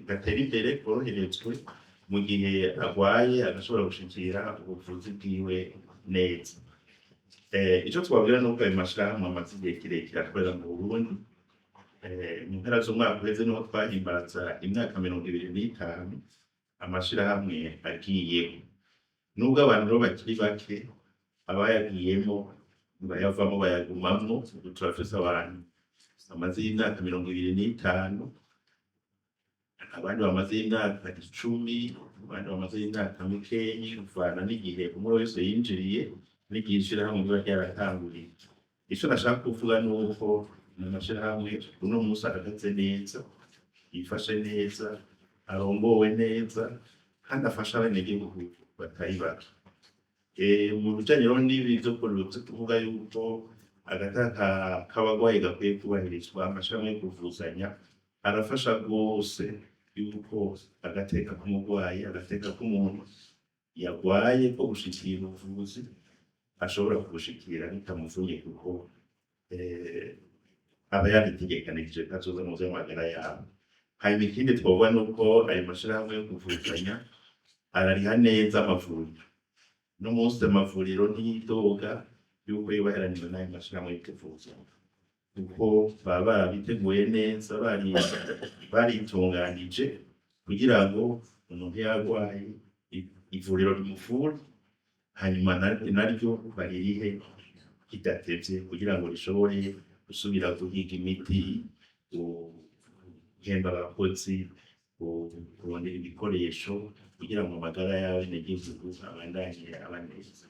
S4: gatera imbere, koroherezwe mu gihe agwaye agashobora gushikira ubuvuzi bwiwe neza. Ico twabwira nuko ayo mashirahamwe amaze igihe kirekire akorera mu Burundi. Mu mpera z'umwaka uheze niho twahimbaza imyaka 25 amashirahamwe agiyeho. Nubwo abantu rero bakiri bake, abayagiyemo bayavamo bayagumamwo. Turafise abantu bamaze imyaka 25, abandi bamaze imyaka 10, abandi bamaze imyaka mikeyi, kuvana n'igihe umwe wese yinjiriye n'igihe ishirahamwe riba ryaratanguriye. Ico nashaka kuvuga nuko mu mashirahamwe uno munsi ahagaze neza, yifashe neza, arongowe neza, kandi afasha abenegihugu batari bake. Mu bijanye rero n'ibi vyo kuvuga yuko agateka k'abagwayi gakwiye kubahirizwa. Amashirahamwe yo kuvuzanya arafasha rwose yuko agateka k'umugwayi, agateka k'umuntu yagwaye ko gushikira ubuvuzi ashobora kubushikira bitamuvuye, kuko aba yabitegekanije kazoza mu vy'amagara yabo. Hanyuma ikindi twovuga nuko ayo mashirahamwe yo kuvuzanya arariha neza amavuriro. No munsi amavuriro ntiyidoga yuko yobaheraniwe n'ayo mashirahamwe yo kuvuzanya, kuko baba barabiteguye neza, baritunganije kugira ngo umuntu yarwaye ivuriro rimuvure, hanyuma naryo baririhe kidatevye kugira ngo rishobore gusubira guhiga imiti, guhemba abakozi, kurondera ibikoresho kugira ngo amagara y'abenegihugu abandanye aba neza.